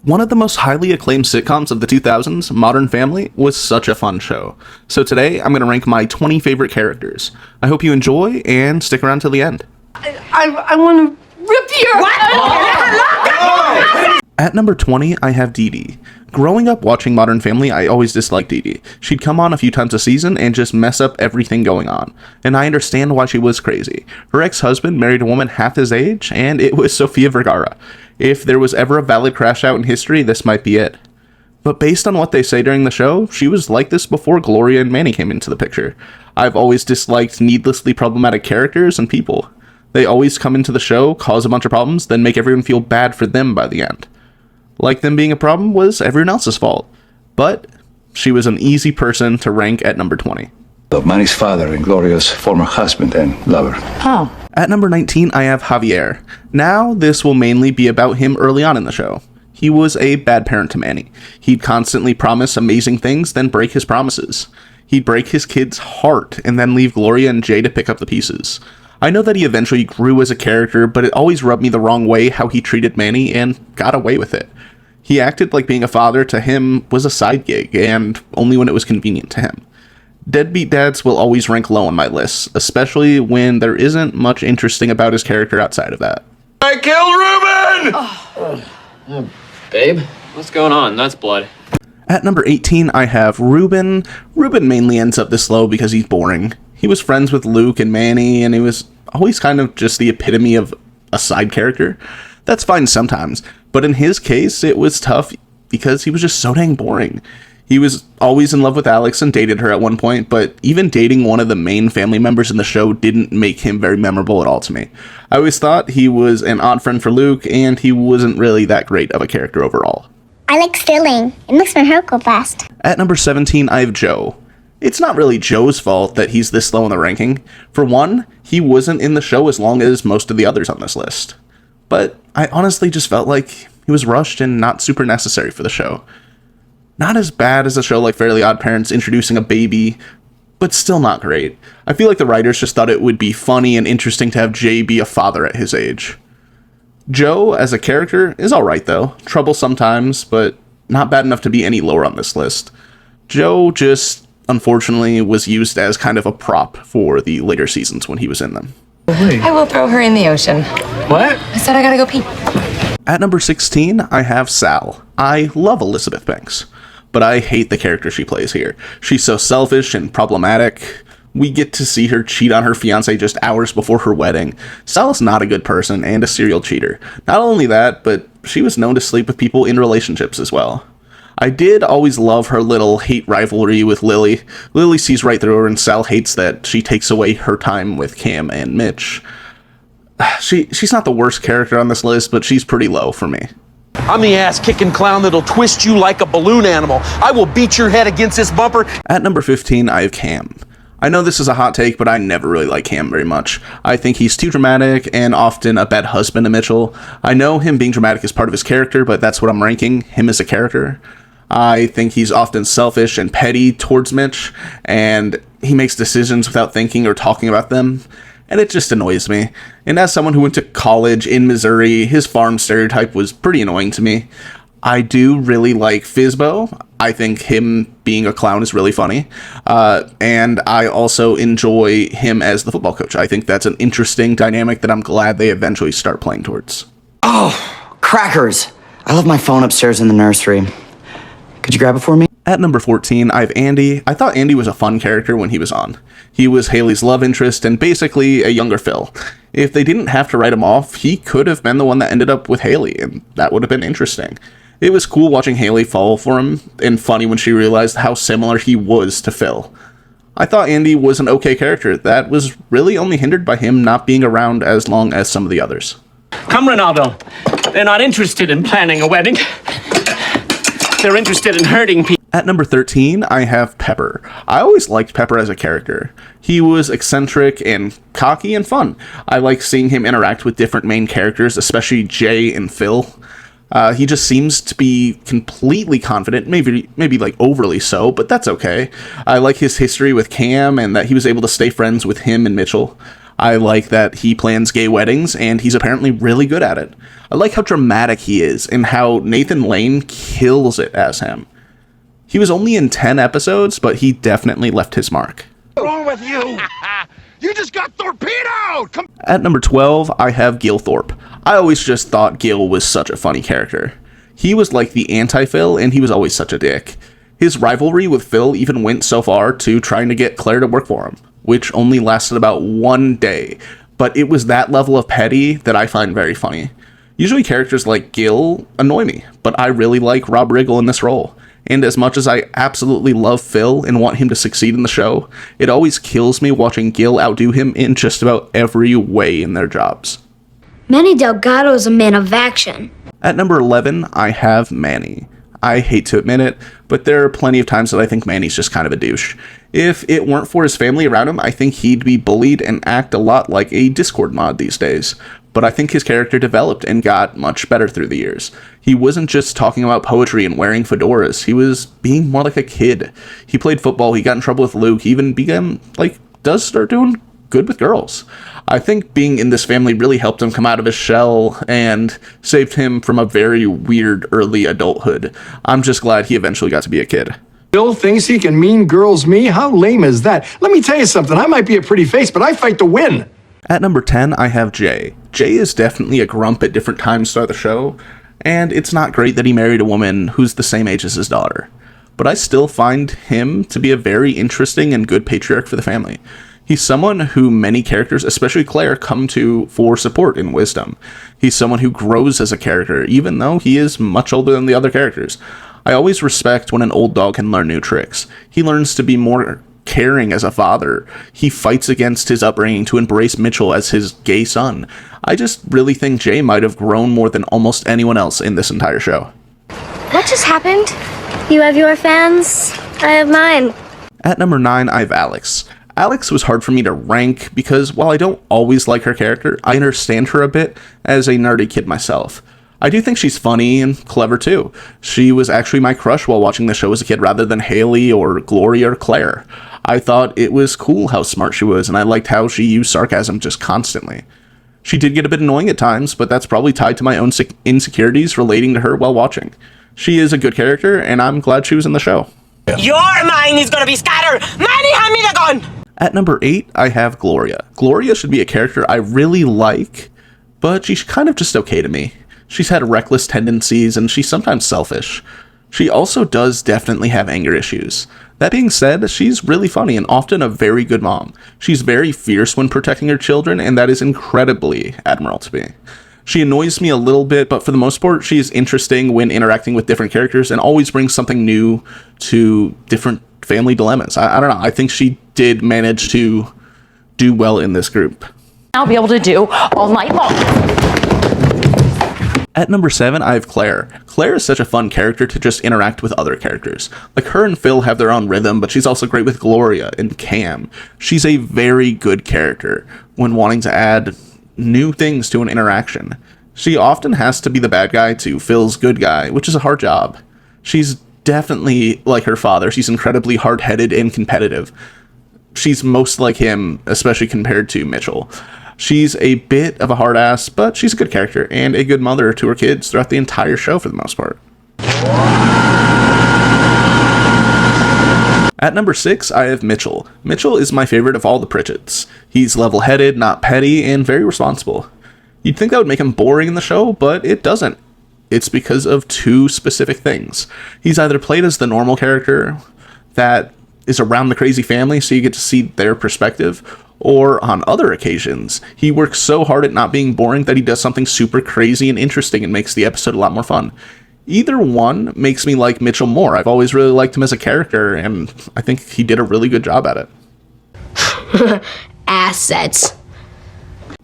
One of the most highly acclaimed sitcoms of the 2000s, Modern Family, was such a fun show. So today, I'm going to rank my 20 favorite characters. I hope you enjoy, and stick around till the end. I want to rip your... What? At number 20, I have Dee Dee. Growing up watching Modern Family, I always disliked Dee Dee. She'd come on a few times a season and just mess up everything going on. And I understand why she was crazy. Her ex-husband married a woman half his age, and it was Sofia Vergara. If there was ever a valid crash out in history, this might be it. But based on what they say during the show, she was like this before Gloria and Manny came into the picture. I've always disliked needlessly problematic characters and people. They always come into the show, cause a bunch of problems, then make everyone feel bad for them by the end. Like them being a problem was everyone else's fault. But she was an easy person to rank at number 20. Of Manny's father and Gloria's former husband and lover. Oh. At number 19, I have Javier. Now, this will mainly be about him early on in the show. He was a bad parent to Manny. He'd constantly promise amazing things, then break his promises. He'd break his kid's heart, and then leave Gloria and Jay to pick up the pieces. I know that he eventually grew as a character, but it always rubbed me the wrong way how he treated Manny and got away with it. He acted like being a father to him was a side gig, and only when it was convenient to him. Deadbeat dads will always rank low on my list, especially when there isn't much interesting about his character outside of that. I killed Reuben! Babe, what's going on? That's blood. At number 18, I have Reuben. Reuben mainly ends up this low because he's boring. He was friends with Luke and Manny, and he was always kind of just the epitome of a side character. That's fine sometimes, but in his case, it was tough because he was just so dang boring. He was always in love with Alex and dated her at one point, but even dating one of the main family members in the show didn't make him very memorable at all to me. I always thought he was an odd friend for Luke, and he wasn't really that great of a character overall. I like stealing. It makes my hair go fast. At number 17, I have Joe. It's not really Joe's fault that he's this low in the ranking. For one, he wasn't in the show as long as most of the others on this list. But I honestly just felt like he was rushed and not super necessary for the show. Not as bad as a show like Fairly Odd Parents introducing a baby, but still not great. I feel like the writers just thought it would be funny and interesting to have Jay be a father at his age. Joe, as a character, is alright though. Trouble sometimes, but not bad enough to be any lower on this list. Joe just, unfortunately, was used as kind of a prop for the later seasons when he was in them. I will throw her in the ocean. What? I said I gotta go pee. At number 16, I have Sal. I love Elizabeth Banks, but I hate the character she plays here. She's so selfish and problematic. We get to see her cheat on her fiancé just hours before her wedding. Sal is not a good person and a serial cheater. Not only that, but she was known to sleep with people in relationships as well. I did always love her little hate rivalry with Lily. Lily sees right through her, and Sal hates that she takes away her time with Cam and Mitch. She's not the worst character on this list, but she's pretty low for me. I'm the ass-kicking clown that'll twist you like a balloon animal. I will beat your head against this bumper. At number 15, I have Cam. I know this is a hot take, but I never really like Cam very much. I think he's too dramatic and often a bad husband to Mitchell. I know him being dramatic is part of his character, but that's what I'm ranking, him as a character. I think he's often selfish and petty towards Mitch, and he makes decisions without thinking or talking about them, and it just annoys me. And as someone who went to college in Missouri, his farm stereotype was pretty annoying to me. I do really like Fizbo. I think him being a clown is really funny. And I also enjoy him as the football coach. I think that's an interesting dynamic that I'm glad they eventually start playing towards. Oh, crackers. I left my phone upstairs in the nursery. Could you grab it for me? At number 14, I have Andy. I thought Andy was a fun character when he was on. He was Haley's love interest and basically a younger Phil. If they didn't have to write him off, he could have been the one that ended up with Haley, and that would have been interesting. It was cool watching Haley fall for him, and funny when she realized how similar he was to Phil. I thought Andy was an okay character that was really only hindered by him not being around as long as some of the others. Come, Ronaldo. They're not interested in planning a wedding. They're interested in hurting people. At number 13, I have Pepper. I always liked Pepper as a character. He was eccentric and cocky and fun. I like seeing him interact with different main characters, especially Jay and Phil. He just seems to be completely confident, maybe like overly so, but that's okay. I like his history with Cam and that he was able to stay friends with him and Mitchell. I like that he plans gay weddings, and he's apparently really good at it. I like how dramatic he is, and how Nathan Lane kills it as him. He was only in 10 episodes, but he definitely left his mark. What's wrong with you? You just got torpedoed! At number 12, I have Gil Thorpe. I always just thought Gil was such a funny character. He was like the anti-Phil, and he was always such a dick. His rivalry with Phil even went so far to trying to get Claire to work for him, which only lasted about 1 day, but it was that level of petty that I find very funny. Usually characters like Gil annoy me, but I really like Rob Riggle in this role. And as much as I absolutely love Phil and want him to succeed in the show, it always kills me watching Gil outdo him in just about every way in their jobs. Manny Delgado is a man of action. At number 11, I have Manny. I hate to admit it, but there are plenty of times that I think Manny's just kind of a douche. If it weren't for his family around him, I think he'd be bullied and act a lot like a Discord mod these days. But I think his character developed and got much better through the years. He wasn't just talking about poetry and wearing fedoras, he was being more like a kid. He played football, he got in trouble with Luke, he even does start doing good with girls. I think being in this family really helped him come out of his shell and saved him from a very weird early adulthood. I'm just glad he eventually got to be a kid. Bill thinks he can mean girls me? How lame is that? Let me tell you something. I might be a pretty face, but I fight to win. At number 10, I have Jay. Jay is definitely a grump at different times throughout the show, and it's not great that he married a woman who's the same age as his daughter. But I still find him to be a very interesting and good patriarch for the family. He's someone who many characters, especially Claire, come to for support and wisdom. He's someone who grows as a character, even though he is much older than the other characters. I always respect when an old dog can learn new tricks. He learns to be more caring as a father. He fights against his upbringing to embrace Mitchell as his gay son. I just really think Jay might have grown more than almost anyone else in this entire show. What just happened? You have your fans, I have mine. At number 9, I have Alex. Alex was hard for me to rank because while I don't always like her character, I understand her a bit as a nerdy kid myself. I do think she's funny and clever too. She was actually my crush while watching the show as a kid rather than Haley or Gloria or Claire. I thought it was cool how smart she was, and I liked how she used sarcasm just constantly. She did get a bit annoying at times, but that's probably tied to my own insecurities relating to her while watching. She is a good character, and I'm glad she was in the show. Your mind is gonna be scattered! Manny, hand me the gun! At number 8, I have Gloria. Gloria should be a character I really like, but she's kind of just okay to me. She's had reckless tendencies, and she's sometimes selfish. She also does definitely have anger issues. That being said, she's really funny and often a very good mom. She's very fierce when protecting her children, and that is incredibly admirable to me. She annoys me a little bit, but for the most part, she is interesting when interacting with different characters and always brings something new to different family dilemmas. I don't know. I think she did manage to do well in this group. I'll be able to do all night long. At number 7, I have Claire. Claire is such a fun character to just interact with other characters. Like, her and Phil have their own rhythm, but she's also great with Gloria and Cam. She's a very good character when wanting to add new things to an interaction. She often has to be the bad guy to Phil's good guy, which is a hard job. She's definitely like her father. She's incredibly hard-headed and competitive. She's most like him, especially compared to Mitchell. She's a bit of a hard ass, but she's a good character and a good mother to her kids throughout the entire show for the most part. At number 6, I have Mitchell. Mitchell is my favorite of all the Pritchett's. He's level-headed, not petty, and very responsible. You'd think that would make him boring in the show, but it doesn't. It's because of 2 specific things. He's either played as the normal character that is around the crazy family, so you get to see their perspective, or on other occasions, he works so hard at not being boring that he does something super crazy and interesting and makes the episode a lot more fun. Either one makes me like Mitchell more. I've always really liked him as a character, and I think he did a really good job at it. Assets.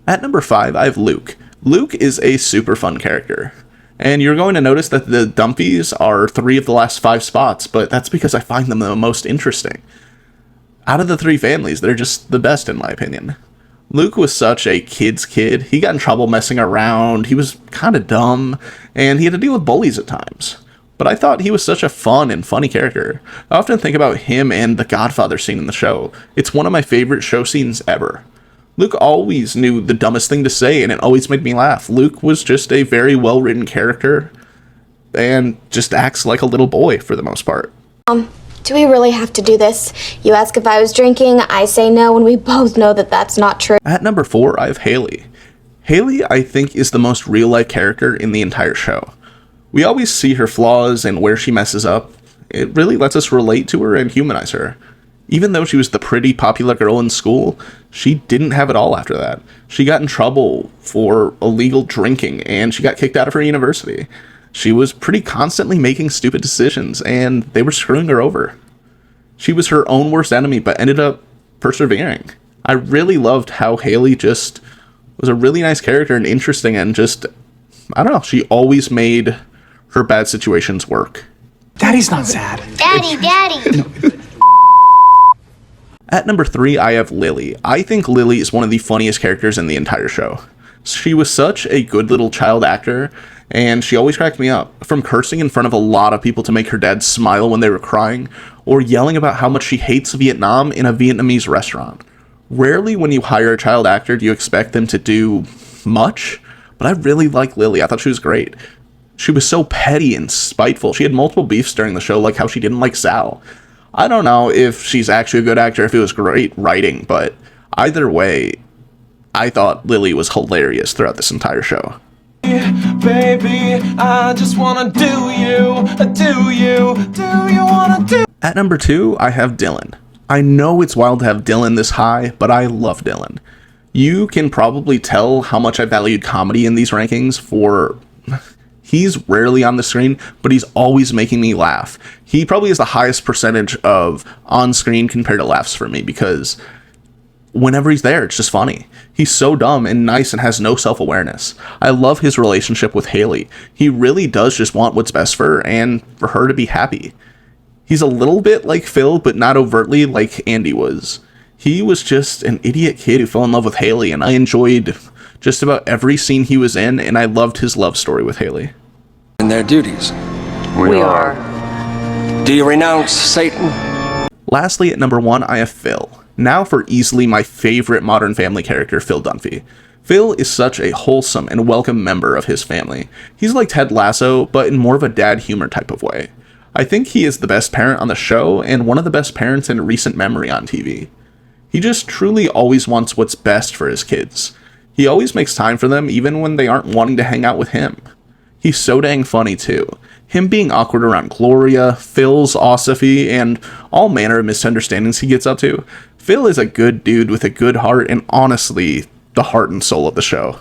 At number 5, I have Luke. Luke is a super fun character. And you're going to notice that the Dumpies are 3 of the last 5 spots, but that's because I find them the most interesting. Out of the 3 families, they're just the best in my opinion. Luke was such a kid's kid. He got in trouble messing around, he was kind of dumb, and he had to deal with bullies at times. But I thought he was such a fun and funny character. I often think about him and the Godfather scene in the show. It's one of my favorite show scenes ever. Luke always knew the dumbest thing to say, and it always made me laugh. Luke was just a very well-written character, and just acts like a little boy for the most part. Do we really have to do this? You ask if I was drinking, I say no, and we both know that that's not true. At number 4, I have Haley. Haley, I think, is the most real-life character in the entire show. We always see her flaws and where she messes up. It really lets us relate to her and humanize her. Even though she was the pretty popular girl in school, she didn't have it all after that. She got in trouble for illegal drinking, and she got kicked out of her university. She was pretty constantly making stupid decisions, and they were screwing her over. She was her own worst enemy, but ended up persevering. I really loved how Haley just was a really nice character and interesting, and just, I don't know, she always made her bad situations work. Daddy's not sad. Daddy! At number 3, I have Lily. I think Lily is one of the funniest characters in the entire show. She was such a good little child actor, and she always cracked me up. From cursing in front of a lot of people to make her dad smile when they were crying, or yelling about how much she hates Vietnam in a Vietnamese restaurant. Rarely when you hire a child actor do you expect them to do much, but I really like Lily. I thought she was great. She was so petty and spiteful. She had multiple beefs during the show, like how she didn't like Sal. I don't know if she's actually a good actor, if it was great writing, but either way, I thought Lily was hilarious throughout this entire show. Baby, I just wanna do you wanna do? At number 2, I have Dylan. I know it's wild to have Dylan this high, but I love Dylan. You can probably tell how much I valued comedy in these rankings for... He's rarely on the screen, but he's always making me laugh. He probably has the highest percentage of on-screen compared to laughs for me, because whenever he's there, it's just funny. He's so dumb and nice and has no self-awareness. I love his relationship with Haley. He really does just want what's best for her and for her to be happy. He's a little bit like Phil, but not overtly like Andy was. He was just an idiot kid who fell in love with Haley, and I enjoyed just about every scene he was in, and I loved his love story with Haley. In their duties. We are. Do you renounce Satan? Lastly, at number 1, I have Phil. Now for easily my favorite Modern Family character, Phil Dunphy. Phil is such a wholesome and welcome member of his family. He's like Ted Lasso, but in more of a dad humor type of way. I think he is the best parent on the show, and one of the best parents in recent memory on TV. He just truly always wants what's best for his kids. He always makes time for them, even when they aren't wanting to hang out with him. He's so dang funny too. Him being awkward around Gloria, Phil's Osophy, and all manner of misunderstandings he gets up to. Phil is a good dude with a good heart, and honestly, the heart and soul of the show.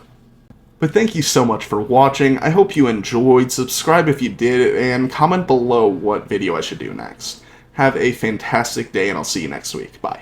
But thank you so much for watching. I hope you enjoyed. Subscribe if you did, and comment below what video I should do next. Have a fantastic day, and I'll see you next week. Bye.